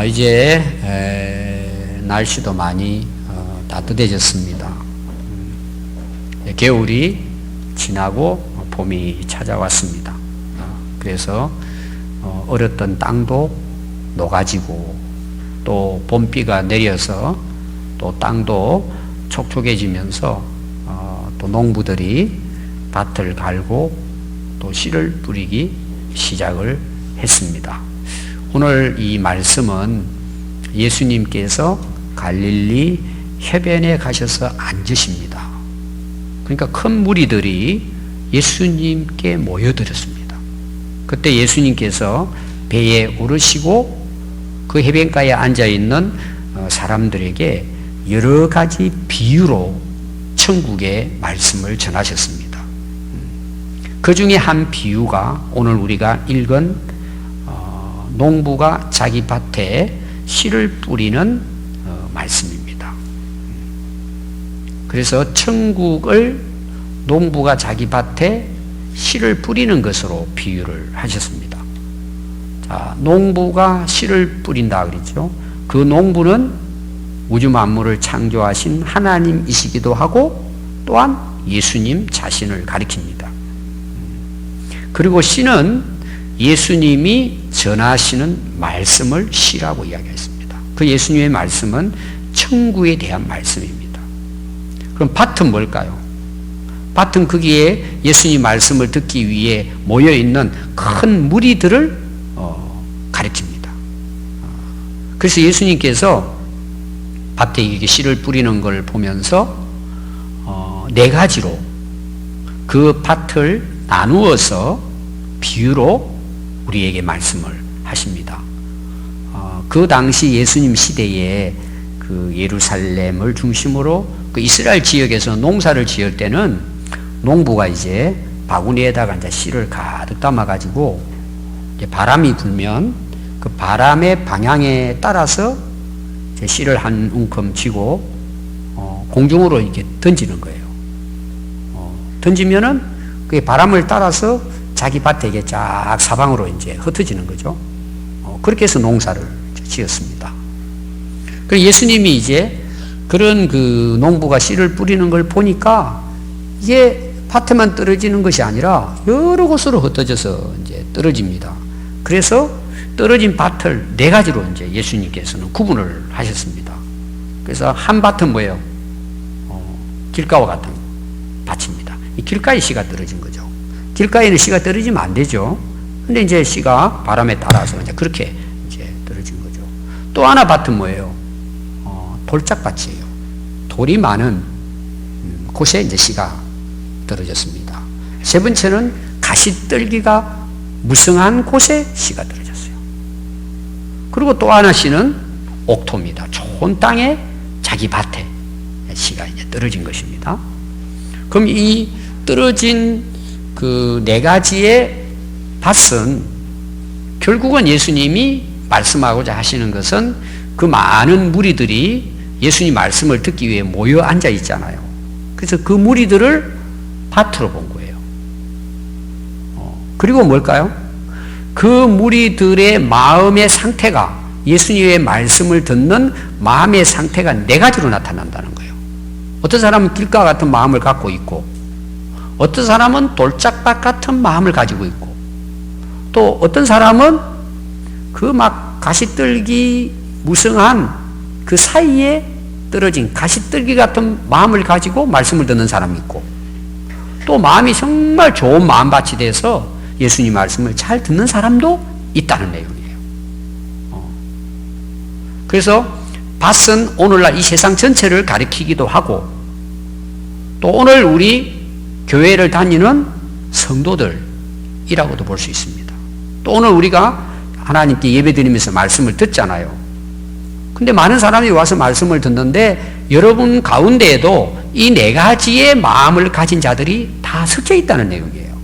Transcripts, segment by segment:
이제 날씨도 많이 따뜻해졌습니다. 겨울이 지나고 봄이 찾아왔습니다. 그래서 얼었던 땅도 녹아지고 또 봄비가 내려서 또 땅도 촉촉해지면서 또 농부들이 밭을 갈고 또 씨를 뿌리기 시작을 했습니다. 오늘 이 말씀은 예수님께서 갈릴리 해변에 가셔서 앉으십니다. 그러니까 큰 무리들이 예수님께 모여들었습니다. 그때 예수님께서 배에 오르시고 그 해변가에 앉아있는 사람들에게 여러 가지 비유로 천국의 말씀을 전하셨습니다. 그 중에 한 비유가 오늘 우리가 읽은 농부가 자기 밭에 씨를 뿌리는 말씀입니다. 그래서 천국을 농부가 자기 밭에 씨를 뿌리는 것으로 비유를 하셨습니다. 자, 농부가 씨를 뿌린다 그랬죠. 그 농부는 우주 만물을 창조하신 하나님이시기도 하고 또한 예수님 자신을 가리킵니다. 그리고 씨는 예수님이 전하시는 말씀을 씨라고 이야기했습니다. 그 예수님의 말씀은 천국에 대한 말씀입니다. 그럼 밭은 뭘까요? 밭은 거기에 예수님 말씀을 듣기 위해 모여있는 큰 무리들을 가리킵니다. 그래서 예수님께서 밭에 이렇게 씨를 뿌리는 걸 보면서 네 가지로 그 밭을 나누어서 비유로 우리에게 말씀을 하십니다. 그 당시 예수님 시대에 그 예루살렘을 중심으로 그 이스라엘 지역에서 농사를 지을 때는 농부가 이제 바구니에다가 이제 씨를 가득 담아가지고 이제 바람이 불면 그 바람의 방향에 따라서 이제 씨를 한 움큼 쥐고 공중으로 이렇게 던지는 거예요. 던지면은 그 바람을 따라서 자기 밭에 이게 쫙 사방으로 이제 흩어지는 거죠. 그렇게 해서 농사를 지었습니다. 그리고 예수님이 이제 그런 그 농부가 씨를 뿌리는 걸 보니까 이게 밭에만 떨어지는 것이 아니라 여러 곳으로 흩어져서 이제 떨어집니다. 그래서 떨어진 밭을 네 가지로 이제 예수님께서는 구분을 하셨습니다. 그래서 한 밭은 뭐예요? 길가와 같은 밭입니다. 이 길가에 씨가 떨어진 거죠. 길가에는 씨가 떨어지면 안 되죠. 근데 이제 씨가 바람에 따라서 이제 그렇게 이제 떨어진 거죠. 또 하나 밭은 뭐예요? 돌짝밭이에요. 돌이 많은 곳에 이제 씨가 떨어졌습니다. 세 번째는 가시떨기가 무성한 곳에 씨가 떨어졌어요. 그리고 또 하나 씨는 옥토입니다. 좋은 땅에 자기 밭에 씨가 이제 떨어진 것입니다. 그럼 이 떨어진 그 네 가지의 밭은 결국은 예수님이 말씀하고자 하시는 것은 그 많은 무리들이 예수님 말씀을 듣기 위해 모여 앉아 있잖아요. 그래서 그 무리들을 밭으로 본 거예요. 그리고 뭘까요? 그 무리들의 마음의 상태가 예수님의 말씀을 듣는 마음의 상태가 네 가지로 나타난다는 거예요. 어떤 사람은 길가 같은 마음을 갖고 있고 어떤 사람은 돌짝밭 같은 마음을 가지고 있고 또 어떤 사람은 그 막 가시떨기 무성한 그 사이에 떨어진 가시떨기 같은 마음을 가지고 말씀을 듣는 사람이 있고 또 마음이 정말 좋은 마음밭이 돼서 예수님 말씀을 잘 듣는 사람도 있다는 내용이에요. 그래서 밭은 오늘날 이 세상 전체를 가리키기도 하고 또 오늘 우리 교회를 다니는 성도들이라고도 볼 수 있습니다. 또 오늘 우리가 하나님께 예배드리면서 말씀을 듣잖아요. 근데 많은 사람이 와서 말씀을 듣는데 여러분 가운데에도 이 네 가지의 마음을 가진 자들이 다 섞여 있다는 내용이에요.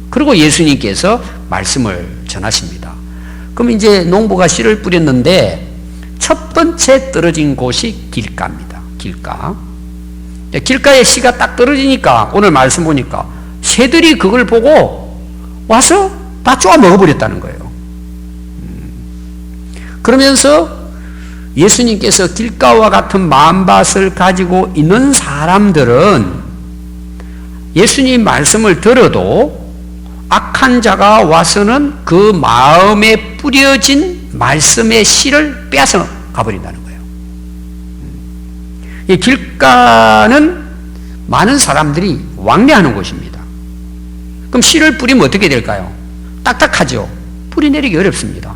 그리고 예수님께서 말씀을 전하십니다. 그럼 이제 농부가 씨를 뿌렸는데 첫 번째 떨어진 곳이 길가입니다. 길가. 길가에 씨가 딱 떨어지니까 오늘 말씀 보니까 새들이 그걸 보고 와서 다 쪼아 먹어버렸다는 거예요. 그러면서 예수님께서 길가와 같은 마음밭을 가지고 있는 사람들은 예수님 말씀을 들어도 악한 자가 와서는 그 마음에 뿌려진 말씀의 씨를 빼앗아 가버린다는 거예요. 이 길가는 많은 사람들이 왕래하는 곳입니다. 그럼 씨를 뿌리면 어떻게 될까요? 딱딱하죠. 뿌리 내리기 어렵습니다.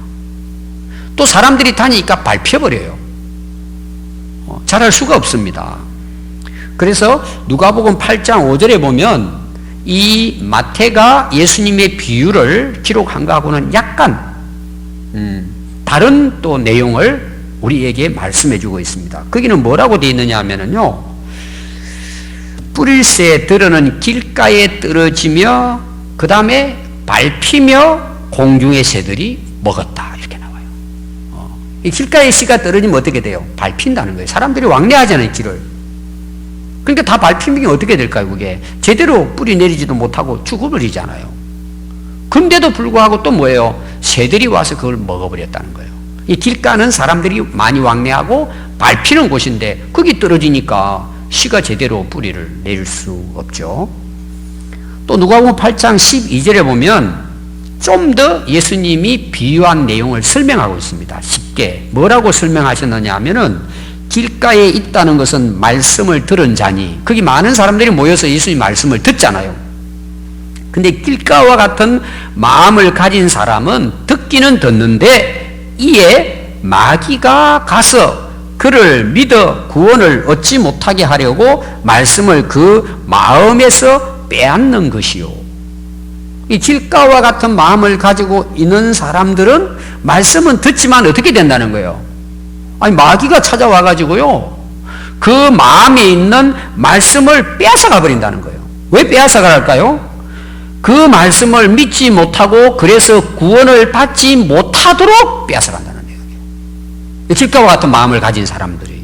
또 사람들이 다니니까 밟혀버려요. 자랄 수가 없습니다. 그래서 누가복음 8장 5절에 보면 이 마태가 예수님의 비유를 기록한 것하고는 약간 다른 또 내용을 우리에게 말씀해 주고 있습니다. 거기는 뭐라고 되어 있느냐 하면요, 뿌릴새 들어는 길가에 떨어지며 그 다음에 밟히며 공중의 새들이 먹었다, 이렇게 나와요. 이 길가에 씨가 떨어지면 어떻게 돼요? 밟힌다는 거예요. 사람들이 왕래하잖아요, 길을. 그러니까 다 밟히면 어떻게 될까요? 그게 제대로 뿌리 내리지도 못하고 죽어버리잖아요. 근데도 불구하고 또 뭐예요? 새들이 와서 그걸 먹어버렸다는 거예요. 이 길가는 사람들이 많이 왕래하고 밟히는 곳인데 거기 떨어지니까 씨가 제대로 뿌리를 내릴 수 없죠. 또 누가복음 8장 12절에 보면 좀 더 예수님이 비유한 내용을 설명하고 있습니다. 쉽게 뭐라고 설명하셨느냐 하면은 길가에 있다는 것은 말씀을 들은 자니, 거기 많은 사람들이 모여서 예수님 말씀을 듣잖아요. 근데 길가와 같은 마음을 가진 사람은 듣기는 듣는데 이에 마귀가 가서 그를 믿어 구원을 얻지 못하게 하려고 말씀을 그 마음에서 빼앗는 것이요. 이 길가와 같은 마음을 가지고 있는 사람들은 말씀은 듣지만 어떻게 된다는 거예요? 아니, 마귀가 찾아와 가지고요, 그 마음에 있는 말씀을 빼앗아가 버린다는 거예요. 왜 빼앗아가 할까요? 그 말씀을 믿지 못하고 그래서 구원을 받지 못하도록 빼앗아간다는 거예요. 길가와 같은 마음을 가진 사람들이.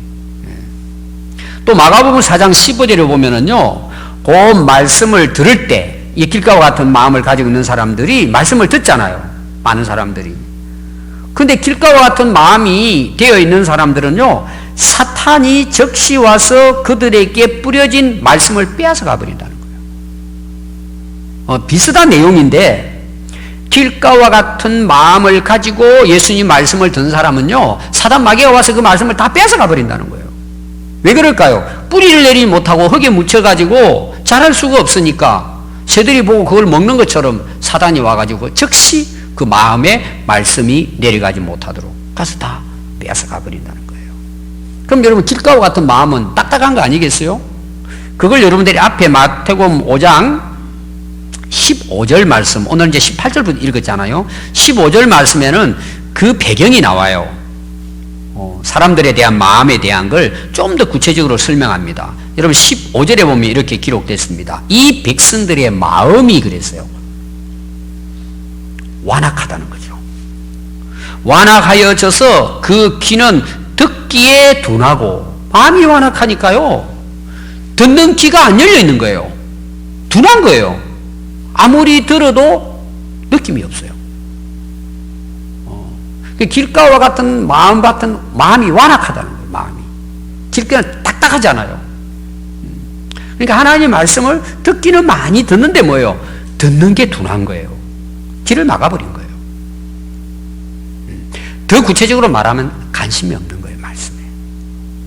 또 마가복음 4장 15절에 보면은요, 그 말씀을 들을 때 이 길가와 같은 마음을 가지고 있는 사람들이 말씀을 듣잖아요. 많은 사람들이. 근데 길가와 같은 마음이 되어 있는 사람들은요, 사탄이 적시 와서 그들에게 뿌려진 말씀을 빼앗아 가버린다는 거예요. 비슷한 내용인데, 길가와 같은 마음을 가지고 예수님 말씀을 듣는 사람은요, 사단 마귀가 와서 그 말씀을 다 빼앗아 가버린다는 거예요. 왜 그럴까요? 뿌리를 내리지 못하고 흙에 묻혀가지고 자랄 수가 없으니까 새들이 보고 그걸 먹는 것처럼 사단이 와가지고 즉시 그 마음에 말씀이 내려가지 못하도록 가서 다 빼앗아 가버린다는 거예요. 그럼 여러분, 길가와 같은 마음은 딱딱한 거 아니겠어요? 그걸 여러분들이 앞에 마태복음 5장 15절 말씀, 오늘 이제 18절부터 읽었잖아요. 15절 말씀에는 그 배경이 나와요. 사람들에 대한 마음에 대한 걸 좀 더 구체적으로 설명합니다. 여러분 15절에 보면 이렇게 기록됐습니다. 이 백성들의 마음이 그랬어요. 완악하다는 거죠. 완악하여져서 그 귀는 듣기에 둔하고, 마음이 완악하니까요, 듣는 귀가 안 열려 있는 거예요. 둔한 거예요. 아무리 들어도 느낌이 없어요. 길가와 같은 마음이 완악하다는 거예요. 마음이. 길가는 딱딱하잖아요. 그러니까 하나님의 말씀을 듣기는 많이 듣는데 뭐예요? 듣는 게 둔한 거예요. 길을 막아버린 거예요. 더 구체적으로 말하면 관심이 없는 거예요. 말씀에.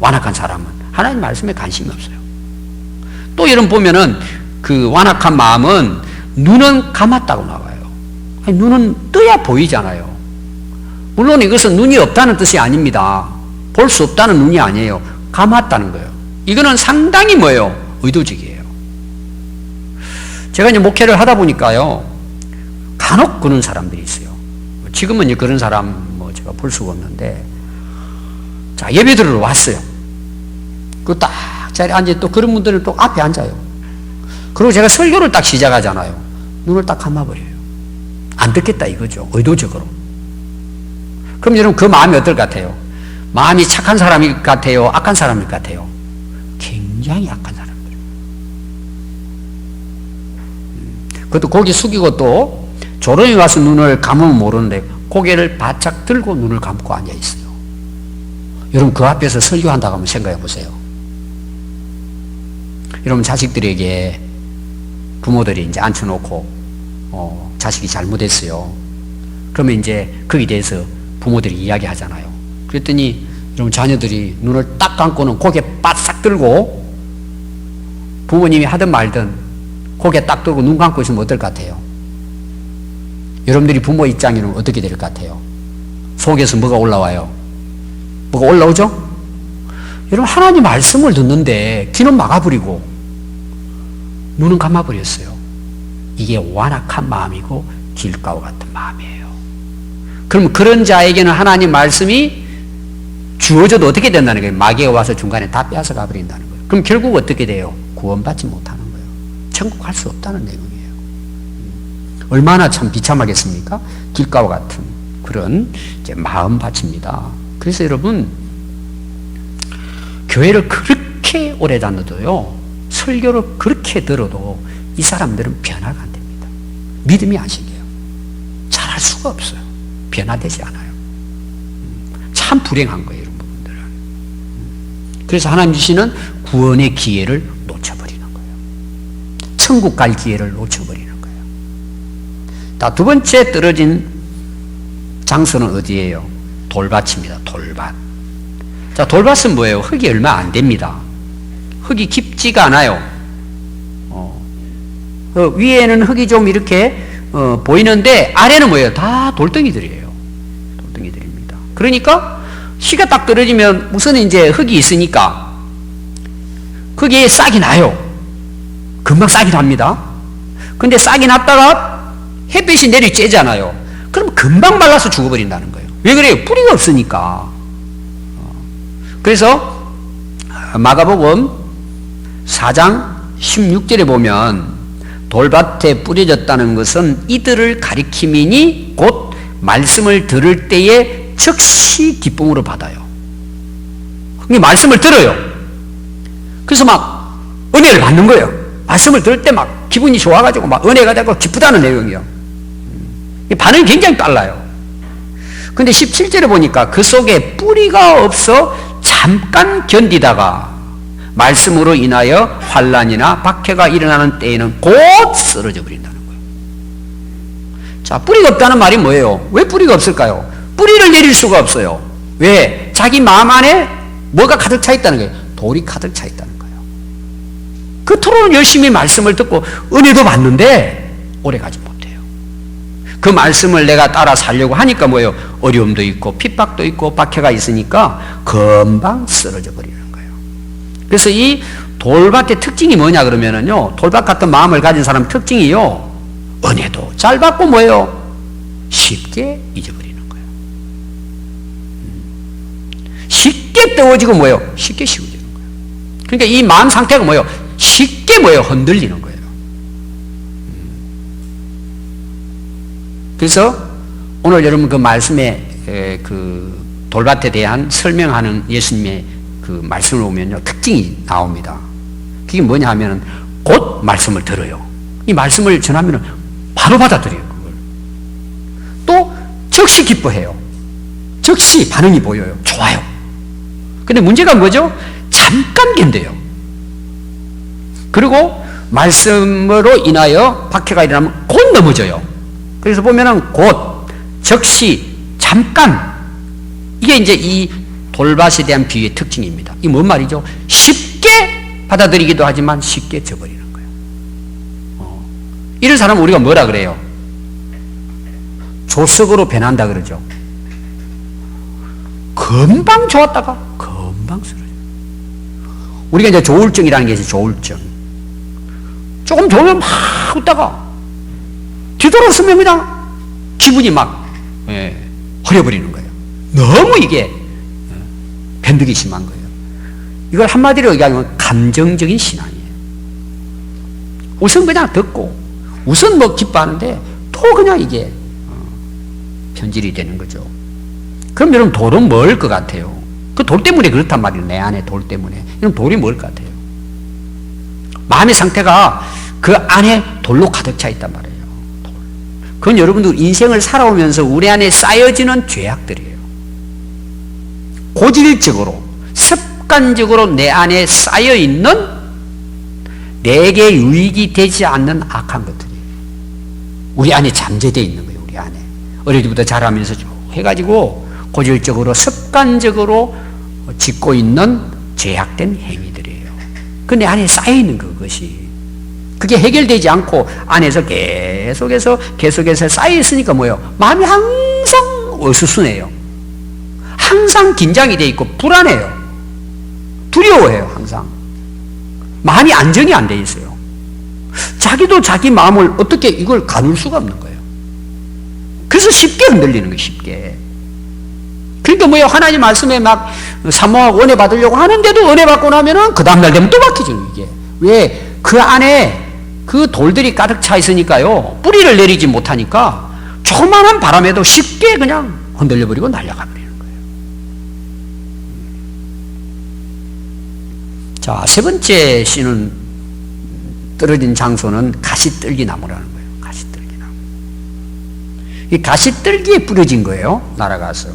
완악한 사람은 하나님 말씀에 관심이 없어요. 또 여러분 보면은 그 완악한 마음은 눈은 감았다고 나와요. 아니, 눈은 떠야 보이잖아요. 물론 이것은 눈이 없다는 뜻이 아닙니다. 볼 수 없다는 눈이 아니에요. 감았다는 거예요. 이거는 상당히 뭐예요? 의도적이에요. 제가 이제 목회를 하다 보니까요, 간혹 그런 사람들이 있어요. 지금은 이제 그런 사람 제가 볼 수가 없는데, 자, 예배 들으러 왔어요. 그 딱 자리에 앉아, 또 그런 분들은 또 앞에 앉아요. 그리고 제가 설교를 딱 시작하잖아요. 눈을 딱 감아버려요. 안 듣겠다 이거죠. 의도적으로. 그럼 여러분, 그 마음이 어떨 것 같아요? 마음이 착한 사람일 것 같아요? 악한 사람일 것 같아요? 굉장히 악한 사람들. 그것도 고개 숙이고 또 조롱이 와서 눈을 감으면 모르는데 고개를 바짝 들고 눈을 감고 앉아 있어요. 여러분 그 앞에서 설교한다고 한번 생각해 보세요. 여러분 자식들에게 부모들이 이제 앉혀놓고 자식이 잘못했어요. 그러면 이제 거기에 대해서 부모들이 이야기하잖아요. 그랬더니 여러분 자녀들이 눈을 딱 감고는 고개 바싹 들고 부모님이 하든 말든 고개 딱 들고 눈 감고 있으면 어떨 것 같아요? 여러분들이 부모 입장에는 어떻게 될 것 같아요? 속에서 뭐가 올라와요? 뭐가 올라오죠? 여러분 하나님 말씀을 듣는데 귀는 막아버리고 눈은 감아버렸어요. 이게 완악한 마음이고 길가와 같은 마음이에요. 그럼 그런 자에게는 하나님 말씀이 주어져도 어떻게 된다는 거예요? 마귀가 와서 중간에 다 빼앗아 가버린다는 거예요. 그럼 결국 어떻게 돼요? 구원받지 못하는 거예요. 천국 갈 수 없다는 내용이에요. 얼마나 참 비참하겠습니까? 길가와 같은 그런 이제 마음밭입니다. 그래서 여러분 교회를 그렇게 오래 다녀도요, 설교를 그렇게 들어도 이 사람들은 변화가 안 됩니다. 믿음이 안 생겨요. 잘할 수가 없어요. 변화되지 않아요. 참 불행한 거예요, 여러분들은. 그래서 하나님 주시는 구원의 기회를 놓쳐버리는 거예요. 천국 갈 기회를 놓쳐버리는 거예요. 두 번째 떨어진 장소는 어디예요? 돌밭입니다. 돌밭. 자, 돌밭은 뭐예요? 흙이 얼마 안 됩니다. 흙이 깊지가 않아요. 위에는 흙이 좀 이렇게 보이는데 아래는 뭐예요? 다 돌덩이들이에요. 돌덩이들입니다. 그러니까 씨가 딱 떨어지면 우선 이제 흙이 있으니까 흙에 싹이 나요. 금방 싹이 납니다. 근데 싹이 났다가 햇빛이 내리쬐잖아요. 그럼 금방 말라서 죽어버린다는 거예요. 왜 그래요? 뿌리가 없으니까. 그래서 마가복음 4장 16절에 보면 돌밭에 뿌려졌다는 것은 이들을 가리킴이니 곧 말씀을 들을 때에 즉시 기쁨으로 받아요. 그게 말씀을 들어요. 그래서 막 은혜를 받는 거예요. 말씀을 들을 때 막 기분이 좋아가지고 막 은혜가 되고 기쁘다는 내용이요. 반응이 굉장히 빨라요. 근데 17절에 보니까 그 속에 뿌리가 없어 잠깐 견디다가 말씀으로 인하여 환난이나 박해가 일어나는 때에는 곧 쓰러져 버린다는 거예요. 자, 뿌리가 없다는 말이 뭐예요? 왜 뿌리가 없을까요? 뿌리를 내릴 수가 없어요. 왜? 자기 마음 안에 뭐가 가득 차 있다는 거예요. 돌이 가득 차 있다는 거예요. 그토록 열심히 말씀을 듣고 은혜도 받는데 오래 가지 못해요. 그 말씀을 내가 따라 살려고 하니까 뭐예요? 어려움도 있고 핍박도 있고 박해가 있으니까 금방 쓰러져 버리는 거예요. 그래서 이 돌밭의 특징이 뭐냐 그러면은요, 돌밭 같은 마음을 가진 사람 특징이요, 은혜도 잘 받고 뭐예요? 쉽게 잊어버리는 거예요. 쉽게 떠워지고 뭐예요? 쉽게 쉬워지는 거예요. 그러니까 이 마음 상태가 뭐예요? 쉽게 뭐예요? 흔들리는 거예요. 그래서 오늘 여러분 그 말씀에 그 돌밭에 대한 설명하는 예수님의 그 말씀을 보면요, 특징이 나옵니다. 그게 뭐냐 하면은 곧 말씀을 들어요. 이 말씀을 전하면은 바로 받아들여요, 그걸. 또 즉시 기뻐해요. 즉시 반응이 보여요. 좋아요. 근데 문제가 뭐죠? 잠깐 견뎌요. 그리고 말씀으로 인하여 박해가 일어나면 곧 넘어져요. 그래서 보면은 곧, 즉시, 잠깐. 이게 이제 이 돌밭에 대한 비유의 특징입니다. 이게 뭔 말이죠? 쉽게 받아들이기도 하지만 쉽게 져버리는 거예요. 이런 사람은 우리가 뭐라 그래요? 조석으로 변한다 그러죠. 금방 좋았다가 금방 쓰러져요. 우리가 이제 조울증이라는 게 있어요. 조울증. 조금 좋으면 막 웃다가 뒤돌아서면 그냥 기분이 막 흐려버리는 거예요. 너무 이게 변덕이 심한 거예요. 이걸 한마디로 얘기하면 감정적인 신앙이에요. 우선 그냥 듣고 우선 뭐 기뻐하는데 또 그냥 이게 변질이 되는 거죠. 그럼 여러분 돌은 뭘 것 같아요? 그 돌 때문에 그렇단 말이에요. 내 안에 돌 때문에. 그럼 돌이 뭘 것 같아요? 마음의 상태가 그 안에 돌로 가득 차 있단 말이에요. 돌. 그건 여러분들 인생을 살아오면서 우리 안에 쌓여지는 죄악들이에요. 고질적으로, 습관적으로 내 안에 쌓여있는 내게 유익이 되지 않는 악한 것들이 우리 안에 잠재되어 있는 거예요. 우리 안에. 어릴 때부터 자라면서 쭉 해가지고 고질적으로, 습관적으로 짓고 있는 죄악된 행위들이에요. 그 내 안에 쌓여있는 그것이. 그게 해결되지 않고 안에서 계속해서 쌓여있으니까 뭐예요? 마음이 항상 어수선해요. 항상 긴장이 돼 있고 불안해요. 두려워해요. 항상. 마음이 안정이 안 돼 있어요. 자기도 자기 마음을 어떻게 이걸 가눌 수가 없는 거예요. 그래서 쉽게 흔들리는 거예요. 쉽게. 그러니까 뭐예요? 하나님 말씀에 막 사모하고 은혜 받으려고 하는데도 은혜 받고 나면은 그 다음날 되면 또 바뀌죠. 이게. 왜? 그 안에 그 돌들이 가득 차 있으니까요. 뿌리를 내리지 못하니까 조그마한 바람에도 쉽게 그냥 흔들려버리고 날아가 버리는 거예요. 자, 세 번째 씨는 떨어진 장소는 가시떨기나무라는 거예요. 가시떨기나무. 이 가시떨기에 뿌려진 거예요. 날아가서.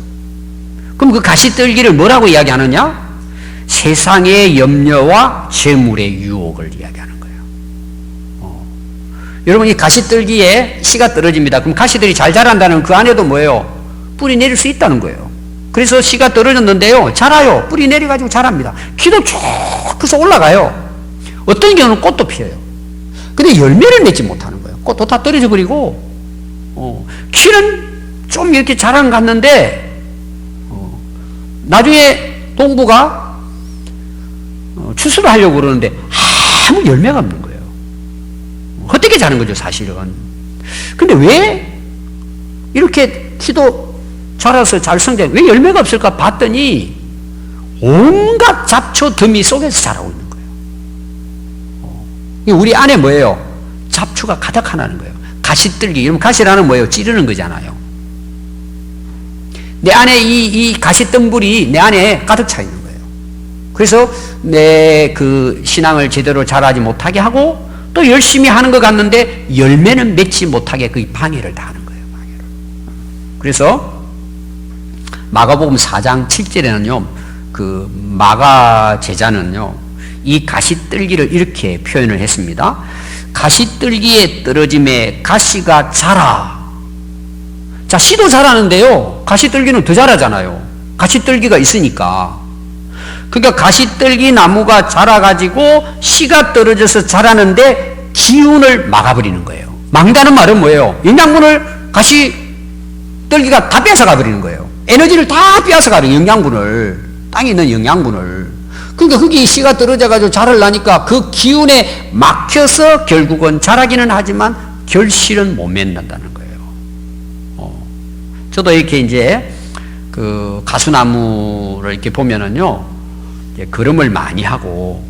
그럼 그 가시떨기를 뭐라고 이야기하느냐? 세상의 염려와 재물의 유혹을 이야기하는 거예요. 여러분, 이 가시떨기에 씨가 떨어집니다. 그럼 가시들이 잘 자란다는 그 안에도 뭐예요? 뿌리 내릴 수 있다는 거예요. 그래서 씨가 떨어졌는데요. 자라요. 뿌리 내려가지고 자랍니다. 키도 쭉 커서 올라가요. 어떤 경우는 꽃도 피어요. 근데 열매를 맺지 못하는 거예요. 꽃도 다 떨어져 버리고, 키는 좀 이렇게 자란 갔는데, 나중에 동부가 추수를 하려고 그러는데 아무 열매가 없는 거예요. 헛되게 자는 거죠, 사실은. 근데 왜 이렇게 키도 자라서 잘 성장, 왜 열매가 없을까 봤더니 온갖 잡초 더미 속에서 자라고 있는 거예요. 우리 안에 뭐예요? 잡초가 가득하다는 거예요. 가시떨기, 이러면 가시라는 뭐예요? 찌르는 거잖아요. 내 안에 이 가시덩굴이 내 안에 가득 차 있는 거예요. 그래서 내 그 신앙을 제대로 잘하지 못하게 하고 또 열심히 하는 것 같는데 열매는 맺지 못하게 그 방해를 다 하는 거예요. 방해를. 그래서 마가복음 4장 7절에는요, 그 마가 제자는요, 이 가시떨기를 이렇게 표현을 했습니다. 가시떨기에 떨어짐에 가시가 자라. 자, 씨도 자라는데요, 가시떨기는 더 자라잖아요. 가시떨기가 있으니까. 그러니까 가시떨기 나무가 자라가지고 씨가 떨어져서 자라는데 기운을 막아버리는 거예요. 막는다는 말은 뭐예요? 영양분을 가시떨기가 다 뺏어가 버리는 거예요. 에너지를 다 빼앗아가 버려요. 영양분을. 땅에 있는 영양분을. 그러니까 거기 씨가 떨어져가지고 자라려니까 그 기운에 막혀서 결국은 자라기는 하지만 결실은 못 맺는다는 거예요. 저도 이렇게 이제 그 가수나무를 이렇게 보면은요, 이제 거름을 많이 하고,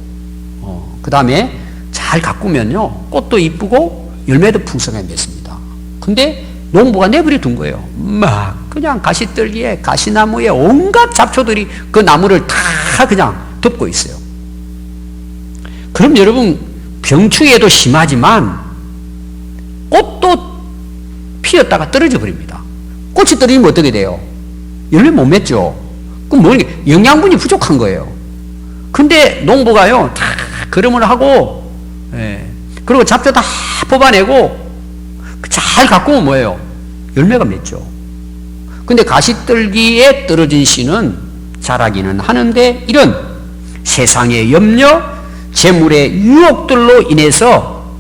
그 다음에 잘 가꾸면요, 꽃도 이쁘고 열매도 풍성하게 맺습니다. 근데 농부가 내버려 둔 거예요. 막 그냥 가시떨기에, 가시나무에 온갖 잡초들이 그 나무를 다 그냥 덮고 있어요. 그럼 여러분, 병충해도 심하지만 꽃도 피었다가 떨어져 버립니다. 꽃이 떨어지면 어떻게 돼요? 열매 못 맺죠. 그럼 뭐니? 영양분이 부족한 거예요. 근데 농부가요, 다 거름을 하고, 그리고 잡초 다 뽑아내고, 잘 가꾸면 뭐예요? 열매가 맺죠. 근데 가시떨기에 떨어진 씨는 자라기는 하는데, 이런 세상의 염려, 재물의 유혹들로 인해서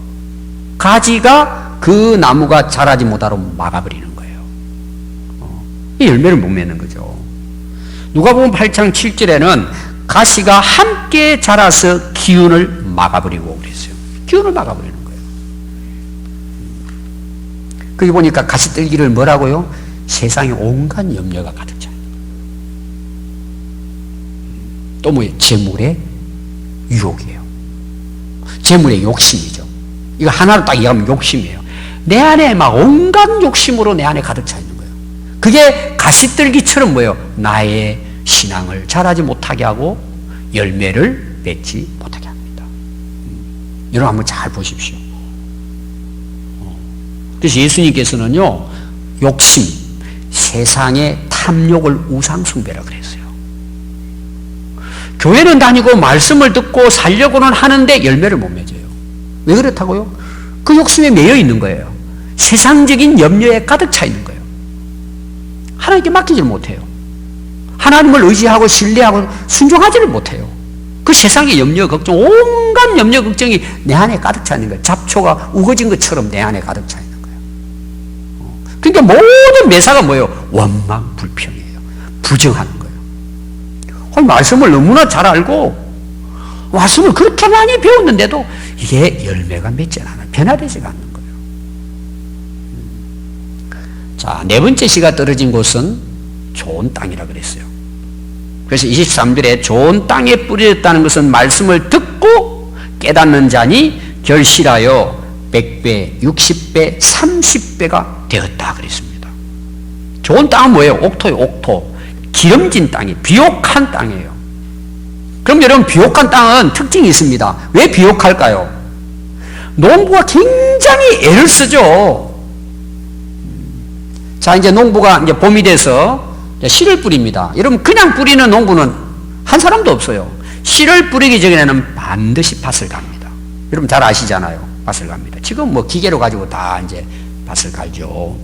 가지가 그 나무가 자라지 못하도록 막아버리는 거예요. 이 열매를 못 맺는 거죠. 누가복음 8장 7절에는 가시가 함께 자라서 기운을 막아버리고 그랬어요. 기운을 막아버리는 거예요. 거기 보니까 가시떨기를 뭐라고요? 세상에 온갖 염려가 가득 차요. 또 뭐예요? 재물의 유혹이에요. 재물의 욕심이죠. 이거 하나로 딱 이해하면 욕심이에요. 내 안에 막 온갖 욕심으로 내 안에 가득 차 있는 거예요. 그게 가시떨기처럼 뭐예요? 나의 신앙을 자라지 못하게 하고 열매를 맺지 못하게 합니다. 여러분 한번 잘 보십시오. 그래서 예수님께서는요, 욕심, 세상의 탐욕을 우상숭배라 그랬어요. 교회는 다니고 말씀을 듣고 살려고는 하는데 열매를 못 맺어요. 왜 그렇다고요? 그 욕심에 매여 있는 거예요. 세상적인 염려에 가득 차 있는 거예요. 하나님께 맡기지를 못해요. 하나님을 의지하고 신뢰하고 순종하지를 못해요. 그 세상의 염려, 걱정, 온갖 염려, 걱정이 내 안에 가득 차 있는 거예요. 잡초가 우거진 것처럼 내 안에 가득 차 있는 거예요. 그러니까 모든 매사가 뭐예요? 원망, 불평이에요. 부정하는 거예요. 말씀을 너무나 잘 알고 말씀을 그렇게 많이 배웠는데도 이게 열매가 맺지 않아요. 변화되지가 않는 거예요. 자, 네 번째 씨가 떨어진 곳은 좋은 땅이라 그랬어요. 그래서 23절에 좋은 땅에 뿌려졌다는 것은 말씀을 듣고 깨닫는 자니 결실하여 100배, 60배, 30배가 되었다 그랬습니다. 좋은 땅은 뭐예요? 옥토예요, 옥토. 기름진 땅이, 비옥한 땅이에요. 그럼 여러분, 비옥한 땅은 특징이 있습니다. 왜 비옥할까요? 농부가 굉장히 애를 쓰죠. 자, 이제 농부가 이제 봄이 돼서 씨를 뿌립니다. 여러분, 그냥 뿌리는 농부는 한 사람도 없어요. 씨를 뿌리기 전에는 반드시 밭을 갑니다. 여러분 잘 아시잖아요. 밭을 갑니다. 지금 뭐 기계로 가지고 다 이제 밭을 갈죠.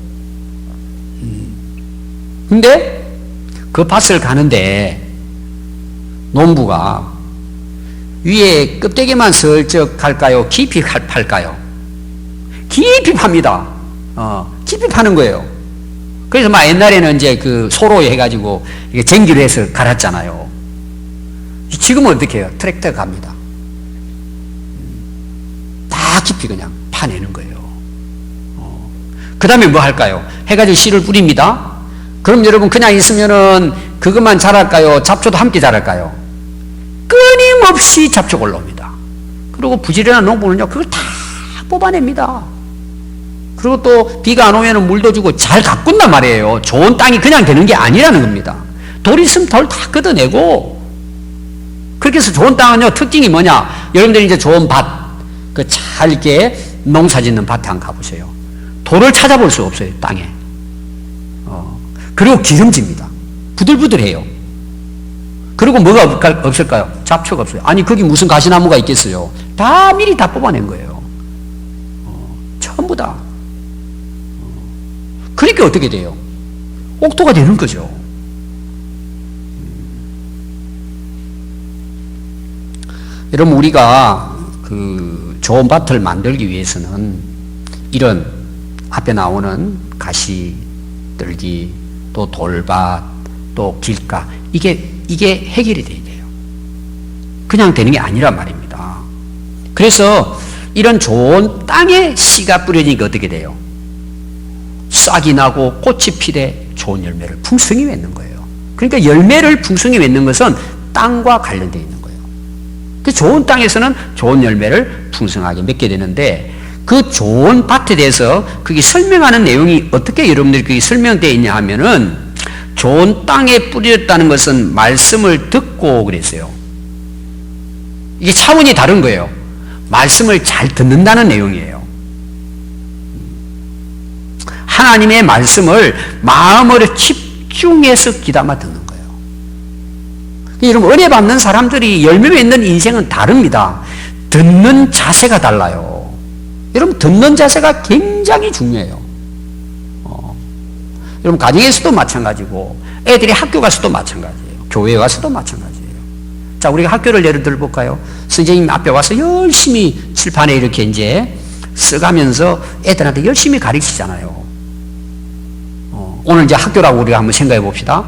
근데 그 밭을 가는데 농부가 위에 껍데기만 슬쩍 갈까요? 깊이 팔까요? 깊이 팝니다. 깊이 파는 거예요. 그래서 막 옛날에는 이제 그 소로 해가지고 이게 쟁기로 해서 갈았잖아요. 지금은 어떻게 해요? 트랙터 갑니다. 다 깊이 그냥 파내는 거예요. 그 다음에 뭐 할까요? 해가지고 씨를 뿌립니다. 그럼 여러분 그냥 있으면은 그것만 자랄까요? 잡초도 함께 자랄까요? 끊임없이 잡초가 올라옵니다. 그리고 부지런한 농부는요, 그걸 다 뽑아냅니다. 그리고 또 비가 안 오면 물도 주고 잘 가꾼단 말이에요. 좋은 땅이 그냥 되는 게 아니라는 겁니다. 돌 있으면 돌 다 걷어내고. 그렇게 해서 좋은 땅은요, 특징이 뭐냐? 여러분들이 이제 좋은 밭, 그 잘 이렇게 농사 짓는 밭에 한번 가보세요. 돌을 찾아볼 수 없어요, 땅에. 그리고 기름집니다. 부들부들해요. 그리고 뭐가 없을까요? 잡초가 없어요. 아니, 거기 무슨 가시나무가 있겠어요? 다 미리 다 뽑아낸 거예요. 전부 다. 그러니까 어떻게 돼요? 옥토가 되는 거죠. 여러분, 우리가 그 좋은 밭을 만들기 위해서는 이런 앞에 나오는 가시, 뜰기, 또 돌밭, 또 길가, 이게 해결이 돼야 돼요. 그냥 되는 게 아니란 말입니다. 그래서 이런 좋은 땅에 씨가 뿌려지니까 어떻게 돼요? 싹이 나고 꽃이 피되 좋은 열매를 풍성히 맺는 거예요. 그러니까 열매를 풍성히 맺는 것은 땅과 관련되어 있는 거예요. 그 좋은 땅에서는 좋은 열매를 풍성하게 맺게 되는데, 그 좋은 밭에 대해서 그게 설명하는 내용이 어떻게 여러분들이 그게 설명되어 있냐 하면은, 좋은 땅에 뿌렸다는 것은 말씀을 듣고 그랬어요. 이게 차원이 다른 거예요. 말씀을 잘 듣는다는 내용이에요. 하나님의 말씀을 마음으로 집중해서 귀담아 듣는 거예요. 여러분, 은혜 받는 사람들이 열매 맺는 인생은 다릅니다. 듣는 자세가 달라요. 여러분, 듣는 자세가 굉장히 중요해요. 여러분, 가정에서도 마찬가지고, 애들이 학교 가서도 마찬가지예요. 교회에 가서도 마찬가지예요. 자, 우리가 학교를 예를 들어 볼까요? 선생님 앞에 와서 열심히 칠판에 이렇게 이제 써가면서 애들한테 열심히 가르치잖아요. 오늘 이제 학교라고 우리가 한번 생각해 봅시다.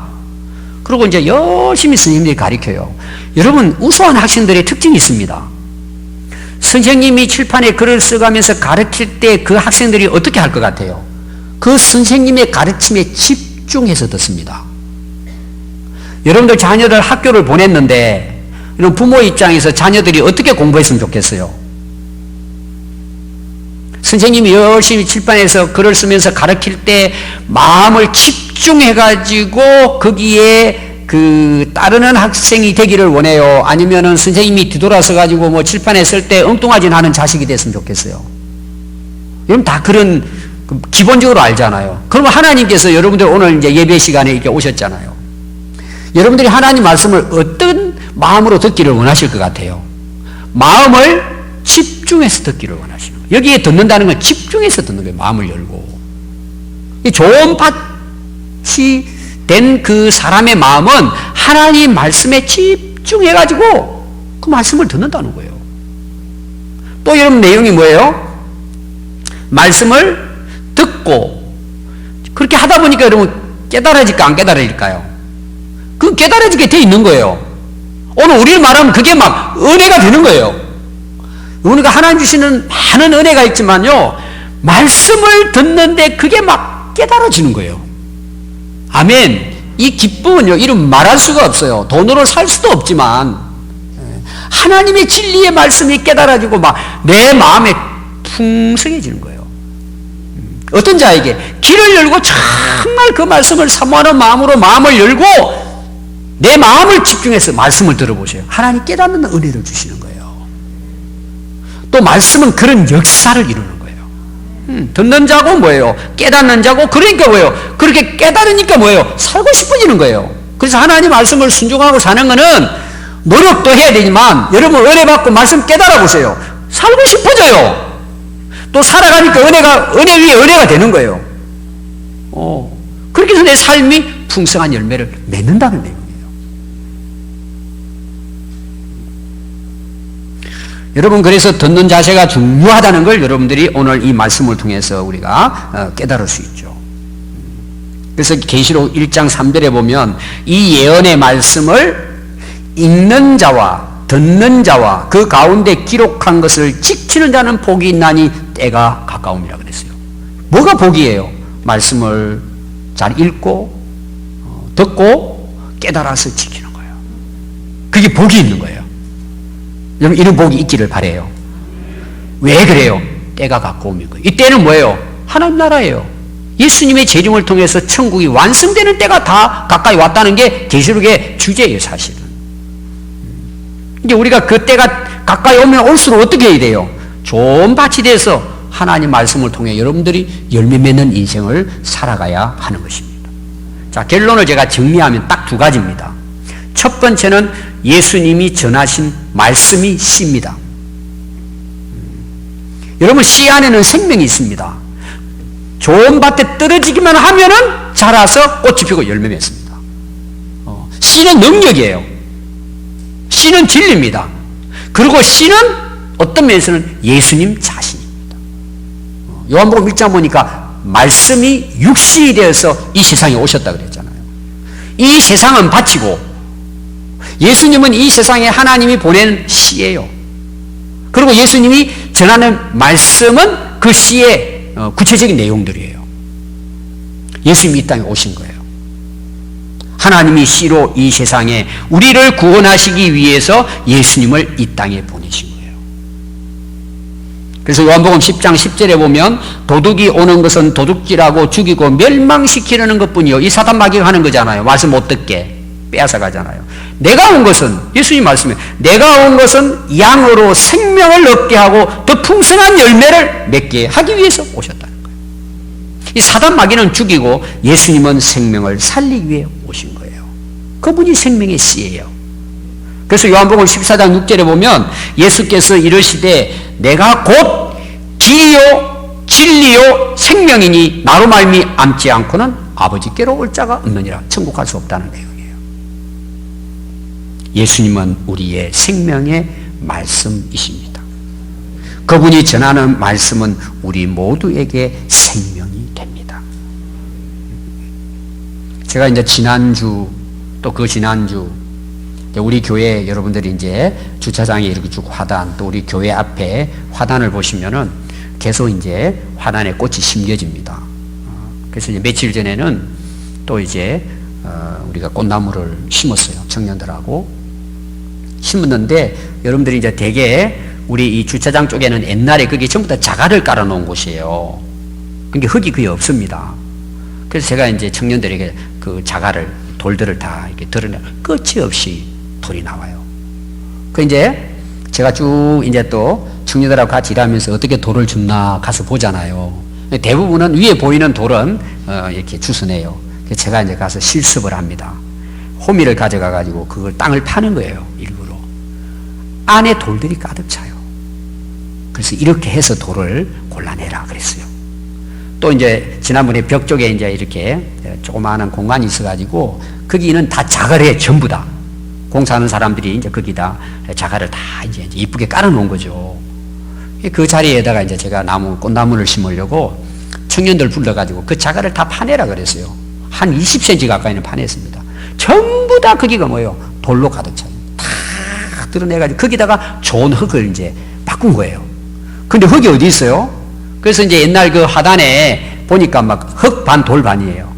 그리고 이제 열심히 선생님들이 가르쳐요. 여러분, 우수한 학생들의 특징이 있습니다. 선생님이 칠판에 글을 써가면서 가르칠 때 그 학생들이 어떻게 할 것 같아요? 그 선생님의 가르침에 집중해서 듣습니다. 여러분들 자녀들 학교를 보냈는데, 이런 부모 입장에서 자녀들이 어떻게 공부했으면 좋겠어요? 선생님이 열심히 칠판에서 글을 쓰면서 가르칠 때 마음을 집중해가지고 거기에 그 따르는 학생이 되기를 원해요? 아니면은 선생님이 뒤돌아서 가지고 뭐 칠판에 쓸 때 엉뚱하진 않은 자식이 됐으면 좋겠어요? 여러분, 다 그런 기본적으로 알잖아요. 그러면 하나님께서 여러분들 오늘 이제 예배 시간에 이렇게 오셨잖아요. 여러분들이 하나님 말씀을 어떤 마음으로 듣기를 원하실 것 같아요? 마음을 집중해서 듣기를 원하시는 거예요. 여기에 듣는다는 건 집중해서 듣는 거예요. 마음을 열고. 이 좋은 밭이 된 그 사람의 마음은 하나님 말씀에 집중해가지고 그 말씀을 듣는다는 거예요. 또 여러분 내용이 뭐예요? 말씀을 듣고 그렇게 하다 보니까 여러분 깨달아질까 안 깨달아질까요? 그 깨달아지게 돼 있는 거예요. 오늘 우리를 말하면 그게 막 은혜가 되는 거예요. 우리가 하나님 주시는 많은 은혜가 있지만요, 말씀을 듣는데 그게 막 깨달아지는 거예요. 아멘. 이 기쁨은요, 이름 말할 수가 없어요. 돈으로 살 수도 없지만 하나님의 진리의 말씀이 깨달아지고 막 내 마음에 풍성해지는 거예요. 어떤 자에게 귀를 열고 정말 그 말씀을 사모하는 마음으로 마음을 열고 내 마음을 집중해서 말씀을 들어보세요. 하나님 깨닫는 은혜를 주시는 거예요. 또 말씀은 그런 역사를 이루는 거예요. 듣는 자고 뭐예요? 깨닫는 자고, 그러니까 뭐예요? 그렇게 깨달으니까 뭐예요? 살고 싶어지는 거예요. 그래서 하나님 말씀을 순종하고 사는 거는 노력도 해야 되지만 여러분 은혜 받고 말씀 깨달아 보세요. 살고 싶어져요. 또 살아가니까 은혜 위에 은혜가 되는 거예요. 그렇게 해서 내 삶이 풍성한 열매를 맺는다는 내용이에요. 여러분, 그래서 듣는 자세가 중요하다는 걸 여러분들이 오늘 이 말씀을 통해서 우리가 깨달을 수 있죠. 그래서 계시록 1장 3절에 보면 이 예언의 말씀을 읽는 자와 듣는 자와 그 가운데 기록한 것을 지키는 자는 복이 있나니 때가 가까움이라 그랬어요. 뭐가 복이에요? 말씀을 잘 읽고 듣고 깨달아서 지키는 거예요. 그게 복이 있는 거예요. 여러분, 이런 복이 있기를 바라요. 왜 그래요? 때가 가까움인 거예요. 이 때는 뭐예요? 하나님 나라예요. 예수님의 재림을 통해서 천국이 완성되는 때가 다 가까이 왔다는 게 계시록의 주제예요, 사실은. 이제 우리가 그 때가 가까이 오면 올수록 어떻게 해야 돼요? 좋은 밭이 돼서 하나님 말씀을 통해 여러분들이 열매 맺는 인생을 살아가야 하는 것입니다. 자, 결론을 제가 정리하면 딱 두 가지입니다. 첫 번째는 예수님이 전하신 말씀이 씨입니다. 여러분, 씨 안에는 생명이 있습니다. 좋은 밭에 떨어지기만 하면은 자라서 꽃이 피고 열매 맺습니다. 씨는 능력이에요. 씨는 진리입니다. 그리고 씨는 어떤 면에서는 예수님 자신입니다. 요한복음 1장 보니까 말씀이 육신이 되어서 이 세상에 오셨다 그랬잖아요. 이 세상은 밭이고 예수님은 이 세상에 하나님이 보낸 씨예요. 그리고 예수님이 전하는 말씀은 그 씨의 구체적인 내용들이에요. 예수님이 이 땅에 오신 거예요. 하나님이 씨로 이 세상에 우리를 구원하시기 위해서 예수님을 이 땅에 보내신 거예요. 그래서 요한복음 10장 10절에 보면 도둑이 오는 것은 도둑질하고 죽이고 멸망시키려는 것뿐이요. 이 사단 마귀가 하는 거잖아요. 말씀 못 듣게 빼앗아 가잖아요. 내가 온 것은, 예수님 말씀에 내가 온 것은 양으로 생명을 얻게 하고 더 풍성한 열매를 맺게 하기 위해서 오셨다는 거예요. 이 사단 마귀는 죽이고 예수님은 생명을 살리기 위해 오신 거예요. 그분이 생명의 씨예요. 그래서 요한복음 14장 6절에 보면 예수께서 이르시되 내가 곧 길이요 진리요 생명이니 나로 말미암지 않고는 아버지께로 올 자가 없느니라. 천국 갈 수 없다는 내용이에요. 예수님은 우리의 생명의 말씀이십니다. 그분이 전하는 말씀은 우리 모두에게 생명이 됩니다. 제가 이제 지난주 또 그 지난주 우리 교회 여러분들이 이제 주차장에 이렇게 쭉 화단, 또 우리 교회 앞에 화단을 보시면은 계속 이제 화단에 꽃이 심겨집니다. 그래서 이제 며칠 전에는 또 이제 우리가 꽃나무를 심었어요. 청년들하고 심었는데 여러분들이 이제 대개 우리 이 주차장 쪽에는 옛날에 그게 전부 다 자갈을 깔아 놓은 곳이에요. 그러니까 흙이 거의 없습니다. 그래서 제가 이제 청년들에게 그 자갈을, 돌들을 다 이렇게 드러내 끝이 없이 돌이 나와요. 그 이제 제가 쭉 이제 또 청년들하고 같이 일하면서 어떻게 돌을 줍나 가서 보잖아요. 대부분은 위에 보이는 돌은 이렇게 주스네요. 제가 이제 가서 실습을 합니다. 호미를 가져가 가지고 그걸 땅을 파는 거예요. 일부러. 안에 돌들이 가득 차요. 그래서 이렇게 해서 돌을 골라내라 그랬어요. 또 이제 지난번에 벽 쪽에 이제 이렇게 조그마한 공간이 있어가지고 거기는 다 자갈에 전부 다 공사하는 사람들이 이제 거기다 자갈을 다 이제 이쁘게 깔아놓은 거죠. 그 자리에다가 이제 제가 꽃나무를 심으려고 청년들 불러가지고 그 자갈을 다 파내라 그랬어요. 한 20cm 가까이는 파냈습니다. 전부 다 거기가 뭐예요? 돌로 가득 차요. 다 드러내가지고 거기다가 좋은 흙을 이제 바꾼 거예요. 근데 흙이 어디 있어요? 그래서 이제 옛날 그 하단에 보니까 막 흙 반 돌 반이에요.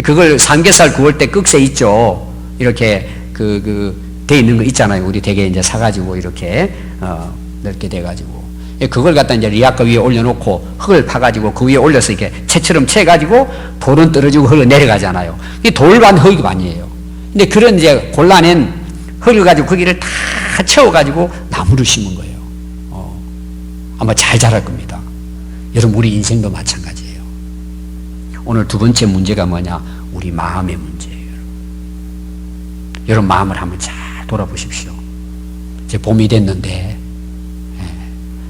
그걸 삼겹살 구울 때 꺽쇠 있죠. 이렇게 돼 있는 거 있잖아요. 우리 되게 이제 사가지고 이렇게 넓게 돼가지고 그걸 갖다 이제 리아카 위에 올려놓고 흙을 파가지고 그 위에 올려서 이렇게 채처럼 채가지고 돌은 떨어지고 흙은 내려가잖아요. 이 돌 반 흙이 반이에요. 근데 그런 이제 골라낸 흙을 가지고 거기를 다 채워가지고 나무를 심은 거예요. 아마 잘 자랄 겁니다. 여러분 우리 인생도 마찬가지예요. 오늘 두 번째 문제가 뭐냐? 우리 마음의 문제예요. 여러분 마음을 한번 잘 돌아보십시오. 이제 봄이 됐는데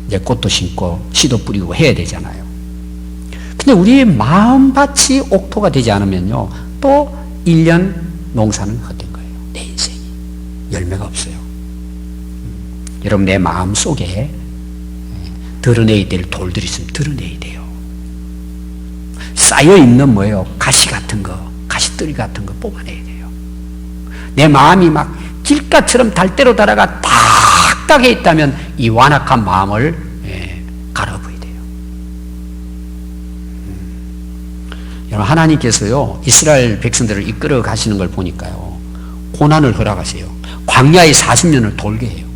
이제 꽃도 심고 씨도 뿌리고 해야 되잖아요. 근데 우리의 마음밭이 옥토가 되지 않으면요 또 1년 농사는 헛된 거예요. 내 인생이 열매가 없어요. 여러분 내 마음 속에 드러내야 될 돌들이 있으면 드러내야 돼요. 쌓여있는 뭐예요? 가시 같은 거, 가시떨이 같은 거 뽑아내야 돼요. 내 마음이 막 길가처럼 달대로 달아가 딱딱해 있다면 이 완악한 마음을 갈아엎어야 돼요. 여러분 하나님께서요 이스라엘 백성들을 이끌어 가시는 걸 보니까요 고난을 허락하세요. 광야에 40년을 돌게 해요.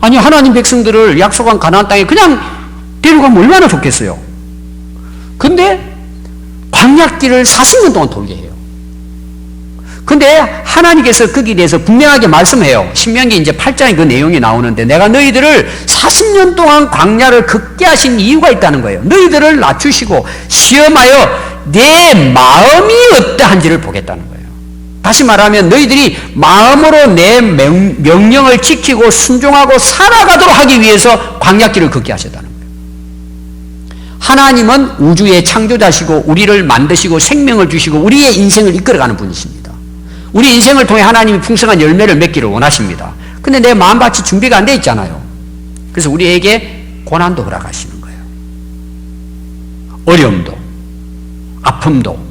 아니 하나님 백성들을 약속한 가나안 땅에 그냥 데려가면 얼마나 좋겠어요. 근데 광야길을 40년 동안 돌게 해요. 근데 하나님께서 거기에 대해서 분명하게 말씀해요. 신명기 이제 8장에 그 내용이 나오는데 내가 너희들을 40년 동안 광야를 걷게 하신 이유가 있다는 거예요. 너희들을 낮추시고 시험하여 내 마음이 어떠한지를 보겠다는 거예요. 다시 말하면 너희들이 마음으로 내 명령을 지키고 순종하고 살아가도록 하기 위해서 광야길을 걷게 하셨다는 거예요. 하나님은 우주의 창조자시고 우리를 만드시고 생명을 주시고 우리의 인생을 이끌어가는 분이십니다. 우리 인생을 통해 하나님이 풍성한 열매를 맺기를 원하십니다. 근데 내 마음밭이 준비가 안 돼 있잖아요. 그래서 우리에게 고난도 허락하시는 거예요. 어려움도 아픔도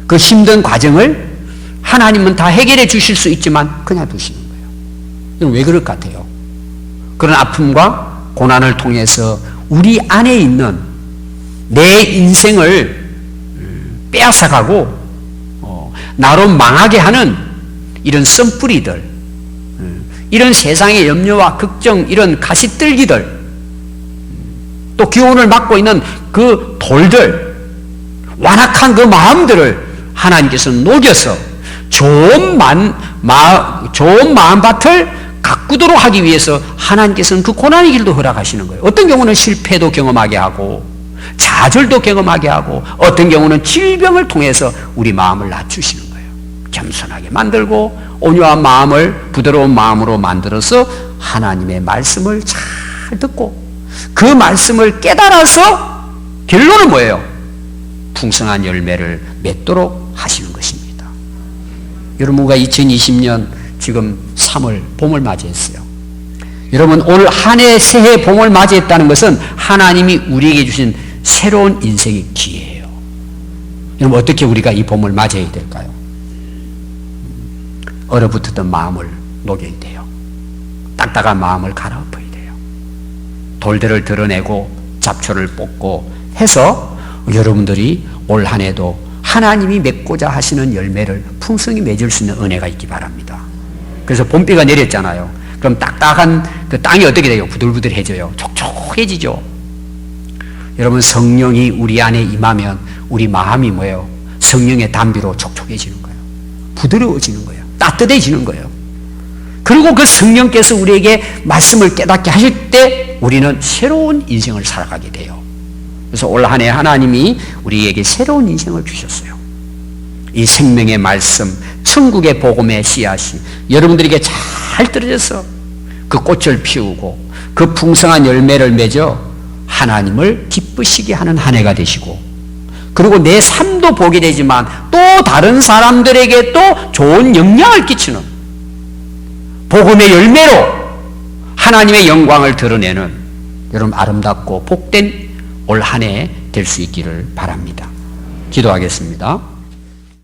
그 힘든 과정을 하나님은 다 해결해 주실 수 있지만 그냥 두시는 거예요. 이건 왜 그럴 것 같아요? 그런 아픔과 고난을 통해서 우리 안에 있는 내 인생을 빼앗아가고 나로 망하게 하는 이런 썬뿌리들, 이런 세상의 염려와 걱정, 이런 가시떨기들, 또 기운을 막고 있는 그 돌들, 완악한 그 마음들을 하나님께서 녹여서 좋은 마음밭을 가꾸도록 하기 위해서 하나님께서는 그 고난의 길도 허락하시는 거예요. 어떤 경우는 실패도 경험하게 하고 좌절도 경험하게 하고 어떤 경우는 질병을 통해서 우리 마음을 낮추시는 거예요. 겸손하게 만들고 온유한 마음을 부드러운 마음으로 만들어서 하나님의 말씀을 잘 듣고 그 말씀을 깨달아서 결론은 뭐예요? 풍성한 열매를 맺도록 하시는 것입니다. 여러분 우리가 2020년 지금 3월 봄을 맞이했어요. 여러분 오늘 한 해 새해 봄을 맞이했다는 것은 하나님이 우리에게 주신 새로운 인생의 기회예요. 여러분 어떻게 우리가 이 봄을 맞이해야 될까요? 얼어붙었던 마음을 녹여야 돼요. 딱딱한 마음을 갈아엎어야 돼요. 돌들을 드러내고 잡초를 뽑고 해서 여러분들이 올 한 해도 하나님이 맺고자 하시는 열매를 풍성히 맺을 수 있는 은혜가 있기 바랍니다. 그래서 봄비가 내렸잖아요. 그럼 딱딱한 그 땅이 어떻게 돼요? 부들부들해져요. 촉촉해지죠. 여러분 성령이 우리 안에 임하면 우리 마음이 뭐예요? 성령의 담비로 촉촉해지는 거예요. 부드러워지는 거예요. 따뜻해지는 거예요. 그리고 그 성령께서 우리에게 말씀을 깨닫게 하실 때 우리는 새로운 인생을 살아가게 돼요. 그래서 올 한 해 하나님이 우리에게 새로운 인생을 주셨어요. 이 생명의 말씀, 천국의 복음의 씨앗이 여러분들에게 잘 떨어져서 그 꽃을 피우고 그 풍성한 열매를 맺어 하나님을 기쁘시게 하는 한 해가 되시고, 그리고 내 삶도 복이 되지만 또 다른 사람들에게 또 좋은 영향을 끼치는 복음의 열매로 하나님의 영광을 드러내는 여러분 아름답고 복된 올 한 해 될 수 있기를 바랍니다. 기도하겠습니다.